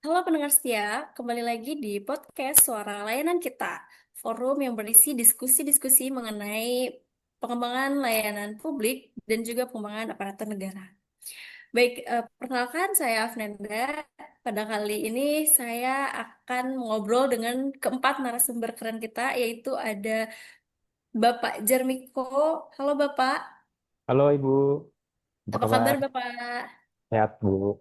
Halo pendengar setia, kembali lagi di podcast Suara Layanan Kita, forum yang berisi diskusi-diskusi mengenai pengembangan layanan publik dan juga pengembangan aparatur negara. Baik, perkenalkan saya Afnenda. Pada kali ini saya akan ngobrol dengan keempat narasumber keren kita, yaitu ada Bapak Jarmiko. Halo Bapak, Halo Ibu, apa apa kabar kabar? Bapak? Sehat Bu.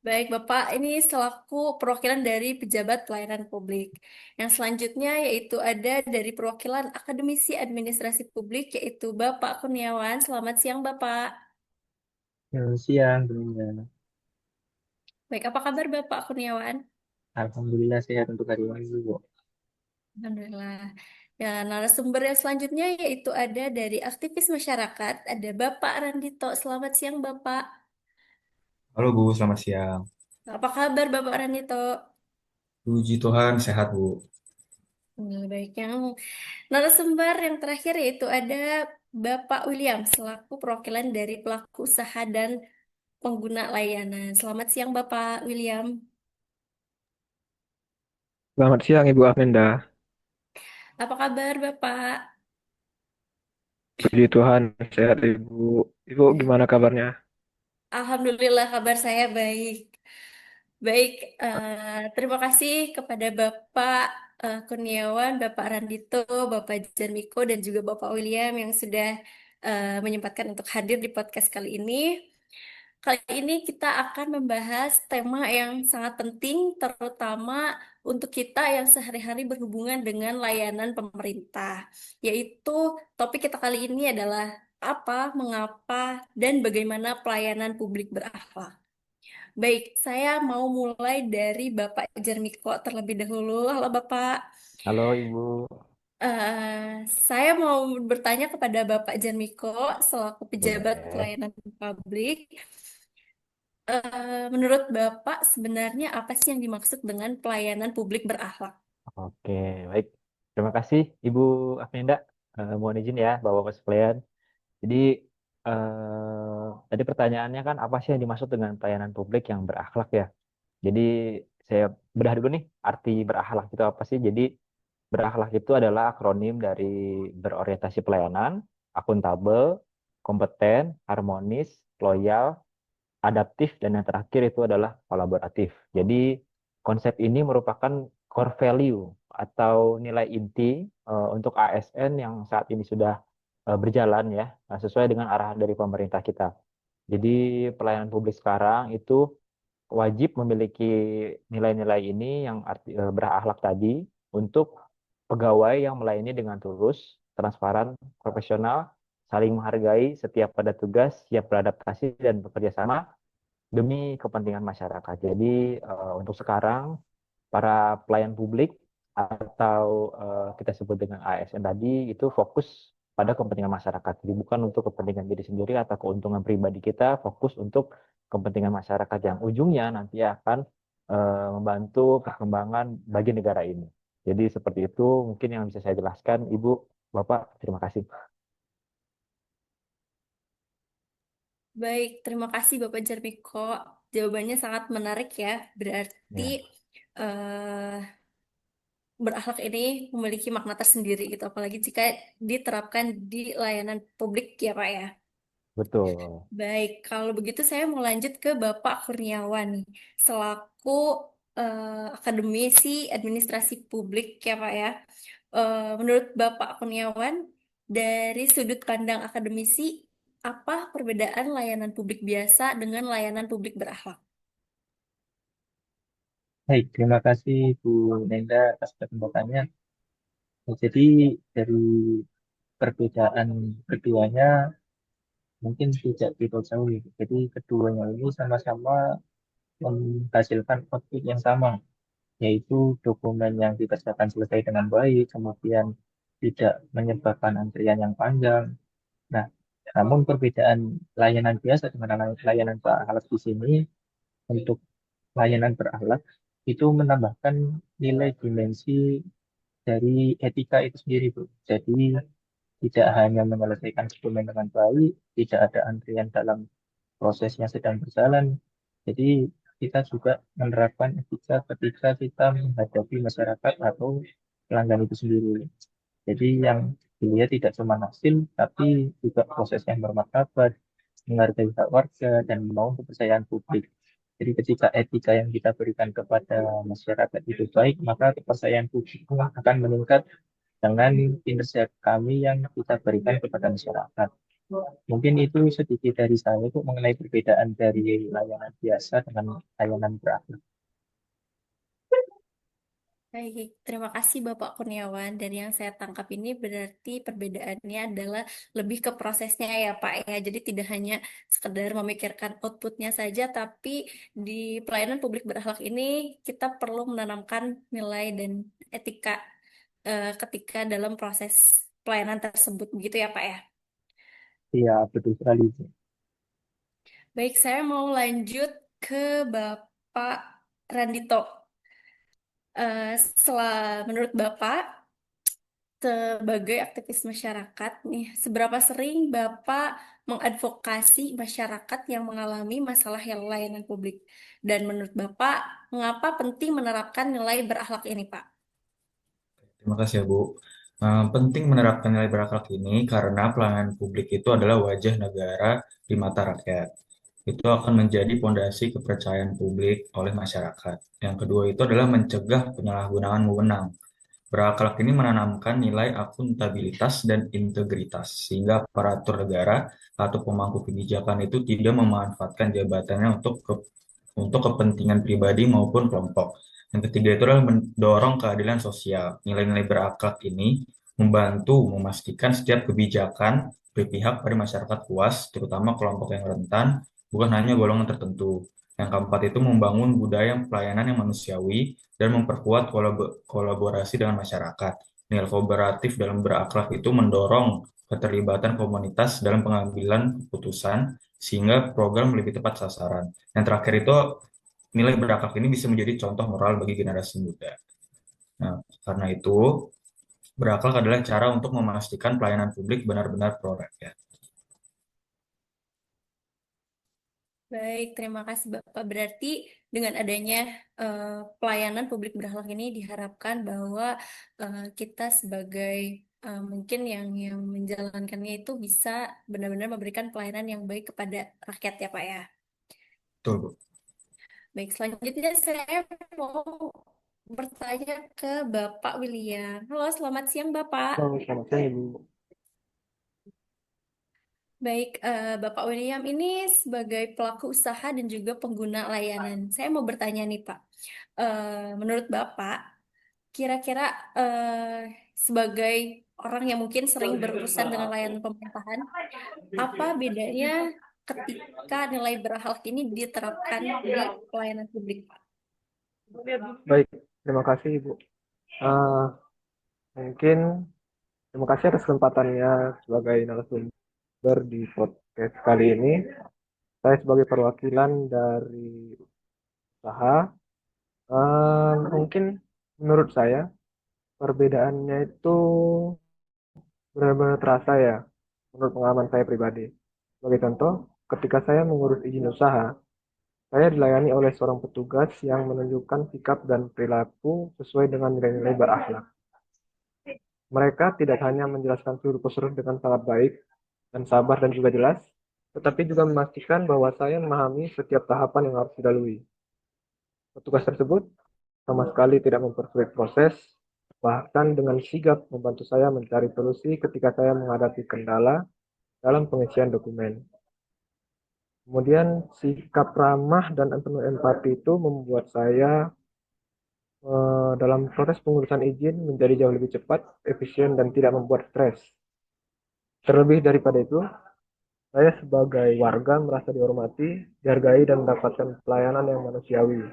Baik, Bapak, ini selaku perwakilan dari pejabat pelayanan publik. Yang selanjutnya yaitu ada dari perwakilan Akademisi Administrasi Publik, yaitu Bapak Kurniawan. Selamat siang, Bapak. Siang, tentunya. Baik, apa kabar Bapak Kurniawan? Alhamdulillah sehat untuk hari ini Bu. Alhamdulillah. Ya, narasumber yang selanjutnya yaitu ada dari aktivis masyarakat, ada Bapak Randito. Selamat siang, Bapak. Halo Bu, selamat siang. Apa kabar Bapak Randito? Puji Tuhan, sehat Bu. Baik, yang narasumber yang terakhir yaitu ada Bapak William selaku perwakilan dari pelaku usaha dan pengguna layanan. Selamat siang Bapak William. Selamat siang Ibu Afnenda. Apa kabar Bapak? Puji Tuhan, sehat Ibu. Ibu gimana kabarnya? Alhamdulillah kabar saya baik. Baik, terima kasih kepada Bapak Kurniawan, Bapak Randito, Bapak Janmiko, dan juga Bapak William yang sudah menyempatkan untuk hadir di podcast kali ini. Kali ini kita akan membahas tema yang sangat penting, terutama untuk kita yang sehari-hari berhubungan dengan layanan pemerintah, yaitu topik kita kali ini adalah apa, mengapa, dan bagaimana pelayanan publik berakhlak. Baik, saya mau mulai dari Bapak Jarmiko terlebih dahulu. Halo Bapak. Halo Ibu. Saya mau bertanya kepada Bapak Jarmiko selaku pejabat Boleh. pelayanan publik. Menurut Bapak, sebenarnya apa sih yang dimaksud dengan pelayanan publik berakhlak? Oke, baik. Terima kasih Ibu Afnenda. Mohon izin ya Bapak-Bapak sekalian. Jadi tadi pertanyaannya kan apa sih yang dimaksud dengan pelayanan publik yang berakhlak ya? Jadi saya bedah dulu nih arti berakhlak itu apa sih? Jadi berakhlak itu adalah akronim dari berorientasi pelayanan, akuntabel, kompeten, harmonis, loyal, adaptif, dan yang terakhir itu adalah kolaboratif. Jadi konsep ini merupakan core value atau nilai inti untuk ASN yang saat ini sudah berjalan ya, sesuai dengan arahan dari pemerintah kita. Jadi pelayanan publik sekarang itu wajib memiliki nilai-nilai ini yang berakhlak tadi untuk pegawai yang melayani dengan tulus, transparan, profesional, saling menghargai, setiap pada tugas, siap beradaptasi dan bekerja sama demi kepentingan masyarakat. Jadi untuk sekarang para pelayan publik atau kita sebut dengan ASN tadi itu fokus pada kepentingan masyarakat. Jadi bukan untuk kepentingan diri sendiri atau keuntungan pribadi kita, fokus untuk kepentingan masyarakat yang ujungnya nanti akan membantu perkembangan bagi negara ini. Jadi seperti itu mungkin yang bisa saya jelaskan, Ibu, Bapak. Terima kasih. Baik, terima kasih Bapak Jarmiko. Jawabannya sangat menarik ya. Berarti Ya, eh, berakhlak ini memiliki makna tersendiri gitu, apalagi jika diterapkan di layanan publik ya Pak ya. betul. Baik, kalau begitu saya mau lanjut ke Bapak Kurniawan nih, selaku akademisi administrasi publik ya Pak ya. Menurut Bapak Kurniawan, dari sudut pandang akademisi, apa perbedaan layanan publik biasa dengan layanan publik berakhlak? Baik, terima kasih Bu Nenda atas kesempatannya. Jadi dari perbedaan keduanya mungkin tidak kita jauh. Jadi keduanya ini sama-sama menghasilkan output yang sama, yaitu dokumen yang dikerjakan selesai dengan baik, kemudian tidak menyebabkan antrian yang panjang. Nah, namun perbedaan layanan biasa dengan layanan berakhlak di sini, untuk layanan berakhlak itu menambahkan nilai dimensi dari etika itu sendiri, Bu. Jadi tidak hanya menyelesaikan dokumen dengan baik, tidak ada antrian dalam proses yang sedang berjalan. Jadi kita juga menerapkan etika ketika kita menghadapi masyarakat atau pelanggan itu sendiri. Jadi yang dilihat tidak cuma hasil, tapi juga proses yang bermartabat, menghargai hak warga, dan membangun kepercayaan publik. Jadi ketika etika yang kita berikan kepada masyarakat itu baik, maka kepercayaan publik pun akan meningkat dengan kinerja kami yang kita berikan kepada masyarakat. Mungkin itu sedikit dari saya itu mengenai perbedaan dari layanan biasa dengan layanan berakhlak. Baik, terima kasih Bapak Kurniawan. Dari yang saya tangkap ini berarti perbedaannya adalah lebih ke prosesnya ya Pak ya. Jadi tidak hanya sekedar memikirkan outputnya saja, tapi di pelayanan publik berakhlak ini kita perlu menanamkan nilai dan etika ketika dalam proses pelayanan tersebut. Begitu ya Pak ya. Iya, betul sekali. Baik, saya mau lanjut ke Bapak Randito. Menurut Bapak, sebagai aktivis masyarakat nih, seberapa sering Bapak mengadvokasi masyarakat yang mengalami masalah yang layanan publik? Dan menurut Bapak, mengapa penting menerapkan nilai berakhlak ini, Pak? Terima kasih ya, Bu. Penting menerapkan nilai berakhlak ini karena pelayanan publik itu adalah wajah negara di mata rakyat. Itu akan menjadi fondasi kepercayaan publik oleh masyarakat. Yang kedua itu adalah mencegah penyalahgunaan wewenang. Berakhlak ini menanamkan nilai akuntabilitas dan integritas, sehingga aparatur negara atau pemangku kebijakan itu tidak memanfaatkan jabatannya untuk kepentingan pribadi maupun kelompok. Yang ketiga itu adalah mendorong keadilan sosial. Nilai-nilai berakhlak ini membantu memastikan setiap kebijakan berpihak pada masyarakat luas, terutama kelompok yang rentan, bukan hanya golongan tertentu. Yang keempat itu membangun budaya pelayanan yang manusiawi dan memperkuat kolaborasi dengan masyarakat. Nilai kooperatif dalam berakhlak itu mendorong keterlibatan komunitas dalam pengambilan keputusan sehingga program lebih tepat sasaran. Yang terakhir itu nilai berakhlak ini bisa menjadi contoh moral bagi generasi muda. Nah, karena itu berakhlak adalah cara untuk memastikan pelayanan publik benar-benar pro rakyat. Baik, terima kasih Bapak. Berarti dengan adanya eh, pelayanan publik berakhlak ini diharapkan bahwa kita sebagai mungkin yang menjalankannya itu bisa benar-benar memberikan pelayanan yang baik kepada rakyat ya Pak ya. Betul, Bu. Baik, selanjutnya saya mau bertanya ke Bapak William. Halo, selamat siang Bapak. Selamat siang, Ibu. Baik, Bapak William ini sebagai pelaku usaha dan juga pengguna layanan. Saya mau bertanya nih Pak, menurut Bapak, kira-kira sebagai orang yang mungkin sering berurusan dengan layanan pemerintahan, apa bedanya ketika nilai berakhlak ini diterapkan di pelayanan publik, Pak? Baik, terima kasih Ibu. Eh, Mungkin terima kasih atas kesempatannya sebagai narasumber di podcast kali ini. Saya sebagai perwakilan dari usaha, mungkin menurut saya perbedaannya itu benar-benar terasa ya, menurut pengalaman saya pribadi. Sebagai contoh, ketika saya mengurus izin usaha, saya dilayani oleh seorang petugas yang menunjukkan sikap dan perilaku sesuai dengan nilai-nilai berakhlak. Mereka tidak hanya menjelaskan seluruh prosedur dengan sangat baik dan sabar dan juga jelas, tetapi juga memastikan bahwa saya memahami setiap tahapan yang harus dilalui. Petugas tersebut sama sekali tidak mempersulit proses, bahkan dengan sigap membantu saya mencari solusi ketika saya menghadapi kendala dalam pengisian dokumen. Kemudian sikap ramah dan penuh empati itu membuat saya dalam proses pengurusan izin menjadi jauh lebih cepat, efisien, dan tidak membuat stres. Terlebih daripada itu, saya sebagai warga merasa dihormati, dihargai, dan mendapatkan pelayanan yang manusiawi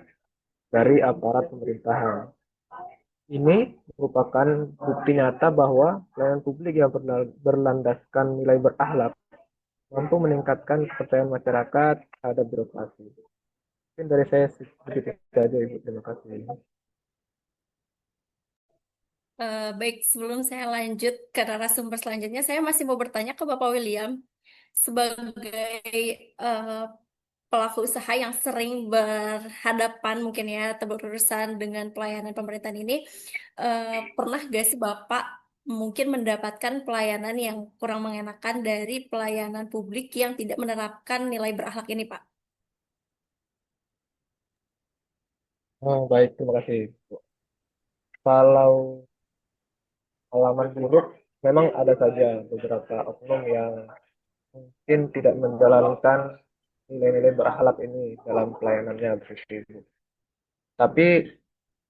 dari aparat pemerintahan. Ini merupakan bukti nyata bahwa pelayanan publik yang berlandaskan nilai berakhlak mampu meningkatkan kepercayaan masyarakat terhadap birokrasi. Mungkin dari saya seperti itu saja, Ibu. Terima kasih. Baik, sebelum saya lanjut ke narasumber selanjutnya, saya masih mau bertanya ke Bapak William sebagai eh, pelaku usaha yang sering berhadapan mungkin ya atau berurusan dengan pelayanan pemerintahan ini, pernah gak sih Bapak mungkin mendapatkan pelayanan yang kurang mengenakan dari pelayanan publik yang tidak menerapkan nilai berakhlak ini, Pak? Baik, terima kasih. Kalau pengalaman buruk, memang ada saja beberapa oknum yang mungkin tidak menjalankan nilai-nilai berakhlak ini dalam pelayanannya begitu. Tapi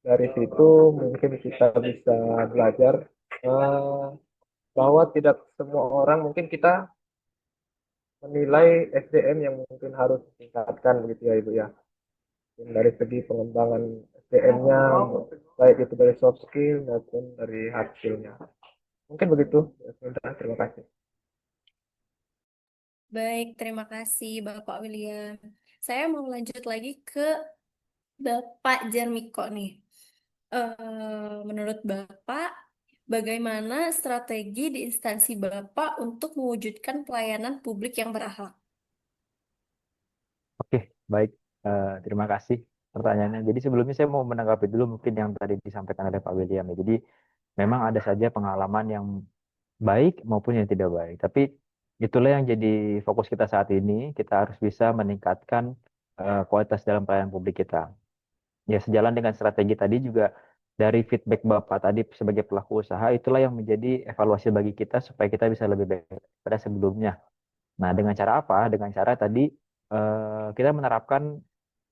dari situ mungkin kita bisa belajar eh, bahwa tidak semua orang mungkin kita menilai SDM yang mungkin harus ditingkatkan begitu ya Ibu ya. Dari segi pengembangan SDM-nya baik itu dari soft skill maupun dari hard skill-nya. Mungkin begitu. Ya, terima kasih. Baik, terima kasih Bapak William. Saya mau lanjut lagi ke Bapak Jarmiko nih. Menurut Bapak, bagaimana strategi di instansi Bapak untuk mewujudkan pelayanan publik yang berakhlak? Oke, baik. Terima kasih pertanyaannya. Jadi sebelumnya saya mau menanggapi dulu mungkin yang tadi disampaikan oleh Pak William ya. Jadi memang ada saja pengalaman yang baik maupun yang tidak baik. Tapi itulah yang jadi fokus kita saat ini. Kita harus bisa meningkatkan kualitas dalam pelayanan publik kita. Ya sejalan dengan strategi tadi juga dari feedback Bapak tadi sebagai pelaku usaha, itulah yang menjadi evaluasi bagi kita supaya kita bisa lebih baik pada sebelumnya. Nah, dengan cara apa? Dengan cara tadi kita menerapkan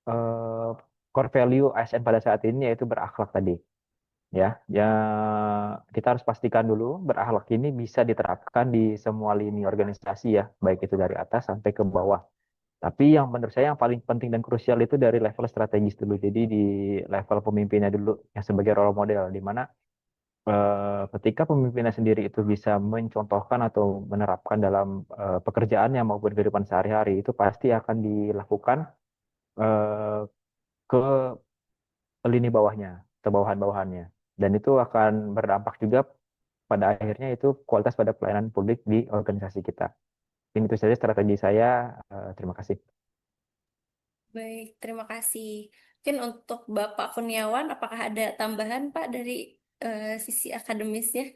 eh, core value ASN pada saat ini yaitu berakhlak tadi. Ya, ya kita harus pastikan dulu berakhlak ini bisa diterapkan di semua lini organisasi ya, baik itu dari atas sampai ke bawah. Tapi yang menurut saya yang paling penting dan krusial itu dari level strategis dulu. Jadi di level pemimpinnya dulu yang sebagai role model, di mana ketika pemimpinnya sendiri itu bisa mencontohkan atau menerapkan dalam pekerjaannya maupun kehidupan sehari-hari, itu pasti akan dilakukan eh, ke lini bawahnya atau bawahan-bawahannya. Dan itu akan berdampak juga pada akhirnya itu kualitas pada pelayanan publik di organisasi kita. Ini itu saja strategi saya. Terima kasih. Baik, terima kasih. Mungkin untuk Bapak Kurniawan, apakah ada tambahan Pak dari sisi akademisnya?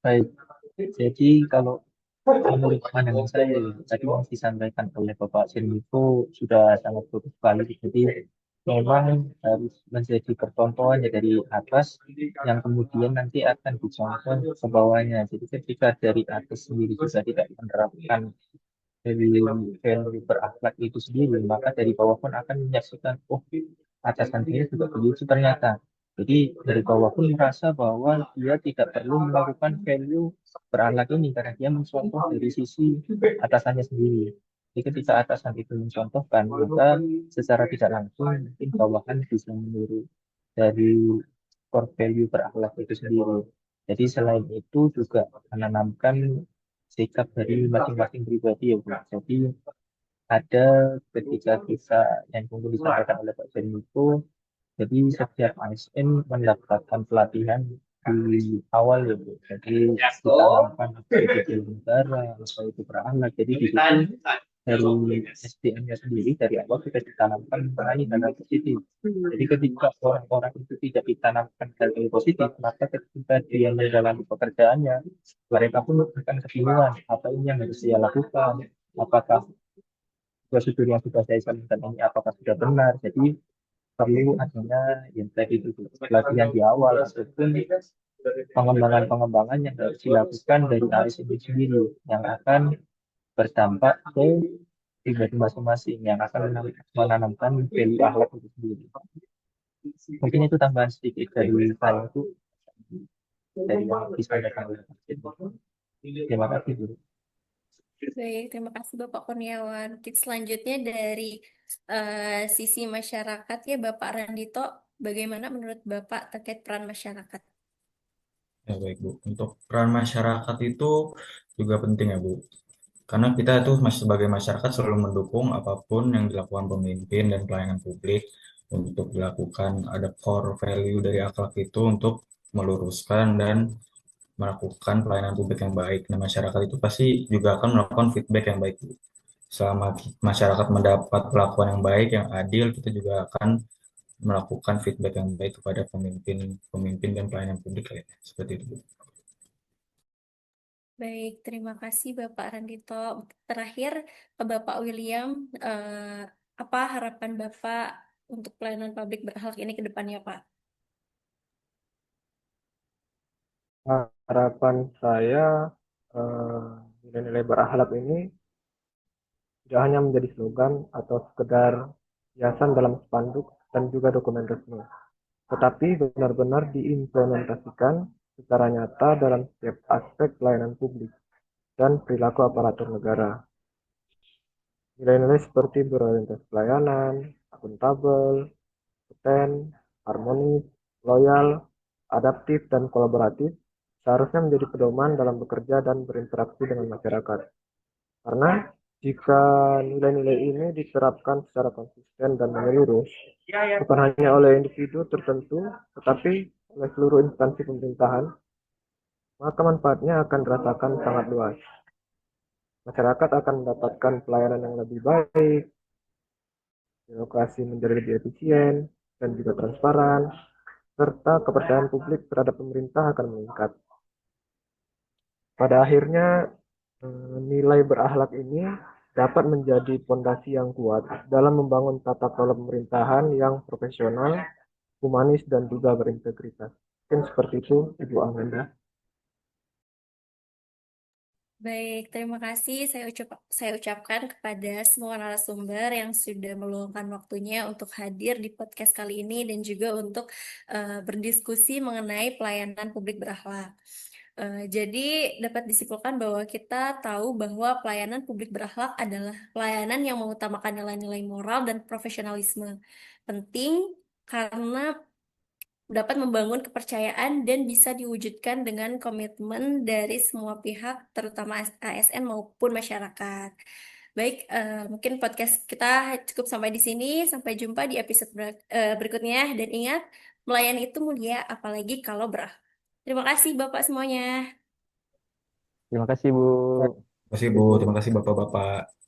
Baik, jadi kalau menurut pandangan saya, tadi yang disampaikan oleh Bapak Jeniko sudah sangat bagus sekali. Jadi memang harus menjadi percontohan ya dari atas yang kemudian nanti akan dicontoh ke bawahnya. Jadi ketika dari atas sendiri juga tidak menerapkan dari value berakhlak itu sendiri, maka dari bawah pun akan menyaksikan, oh atasan dia juga begitu ternyata. Jadi dari bawah pun merasa bahwa dia tidak perlu melakukan value berakhlak ini karena dia mencontoh dari sisi atasannya sendiri. Jadi ketika atasan itu mencontohkan, maka secara tidak langsung mungkin bawahan bisa meniru dari core value berakhlak itu sendiri. Jadi selain itu juga menanamkan sikap dari masing-masing pribadi ya Bu. Jadi ada ketika kita yang kemudian disampaikan oleh Pak Jen itu, jadi setiap ASN mendapatkan pelatihan di awal ya Bu. Jadi ditanamkan apa itu negara, apa itu berakhlak. Jadi di situ dari SDM-nya sendiri dari awal kita ditanamkan mengenai hal positif. Jadi ketika orang-orang itu tidak ditanamkan hal yang positif, maka ketika dia menjalani pekerjaannya, mereka pun akan kebingungan apa ini yang harus dia lakukan, apakah prosedur yang sudah saya sampaikan ini apakah sudah benar. Jadi perlu adanya yang tadi itu pelatihan di awal ataupun pengembangan-pengembangan yang harus dilakukan dari ASN itu sendiri yang akan berdampak ke pribadi masing-masing yang akan menanamkan value akhlak itu sendiri. Mungkin itu tambahan sedikit dari saya itu dari yang disampaikan oleh Pak Jen. Terima kasih Bu. Baik, terima kasih Bapak Kurniawan. Mungkin selanjutnya dari sisi masyarakat ya Bapak Randito, bagaimana menurut Bapak terkait peran masyarakat? Ya baik Bu. Untuk peran masyarakat itu juga penting ya Bu. Karena kita itu masih sebagai masyarakat selalu mendukung apapun yang dilakukan pemimpin dan pelayanan publik untuk dilakukan ada core value dari akhlak itu untuk meluruskan dan melakukan pelayanan publik yang baik. Nah, masyarakat itu pasti juga akan melakukan feedback yang baik Bu. Selama masyarakat mendapat perlakuan yang baik, yang adil, kita juga akan melakukan feedback yang baik kepada pemimpin dan pelayanan publik lainnya. Seperti itu, Bu. Baik, terima kasih Bapak Randito. Terakhir, ke Bapak William, apa harapan Bapak untuk pelayanan publik berakhlak ini ke depannya, Pak? Harapan saya eh, nilai-nilai berakhlak ini tidak hanya menjadi slogan atau sekedar hiasan dalam spanduk dan juga dokumen resmi, tetapi benar-benar diimplementasikan secara nyata dalam setiap aspek pelayanan publik dan perilaku aparatur negara. Nilai-nilai seperti berorientasi pelayanan, akuntabel, kompeten, harmonis, loyal, adaptif, dan kolaboratif seharusnya menjadi pedoman dalam bekerja dan berinteraksi dengan masyarakat. Karena jika nilai-nilai ini diterapkan secara konsisten dan menyeluruh, bukan hanya oleh individu tertentu, tetapi oleh seluruh instansi pemerintahan, maka manfaatnya akan dirasakan sangat luas. Masyarakat akan mendapatkan pelayanan yang lebih baik, birokrasi menjadi lebih efisien dan juga transparan, serta kepercayaan publik terhadap pemerintah akan meningkat. Pada akhirnya, nilai berakhlak ini dapat menjadi fondasi yang kuat dalam membangun tata kelola pemerintahan yang profesional, humanis, dan juga berintegritas. Mungkin seperti itu, Ibu Amanda. Baik, terima kasih saya ucapkan kepada semua narasumber yang sudah meluangkan waktunya untuk hadir di podcast kali ini dan juga untuk berdiskusi mengenai pelayanan publik berakhlak. Jadi dapat disimpulkan bahwa kita tahu bahwa pelayanan publik berakhlak adalah pelayanan yang mengutamakan nilai-nilai moral dan profesionalisme. Penting karena dapat membangun kepercayaan dan bisa diwujudkan dengan komitmen dari semua pihak, terutama ASN maupun masyarakat. Baik, mungkin podcast kita cukup sampai di sini. Sampai jumpa di episode berikutnya. Dan ingat, melayani itu mulia, apalagi kalau berakhlak. Terima kasih Bapak semuanya. Terima kasih, Bu. Terima kasih, Bu. Terima kasih, Bapak-Bapak.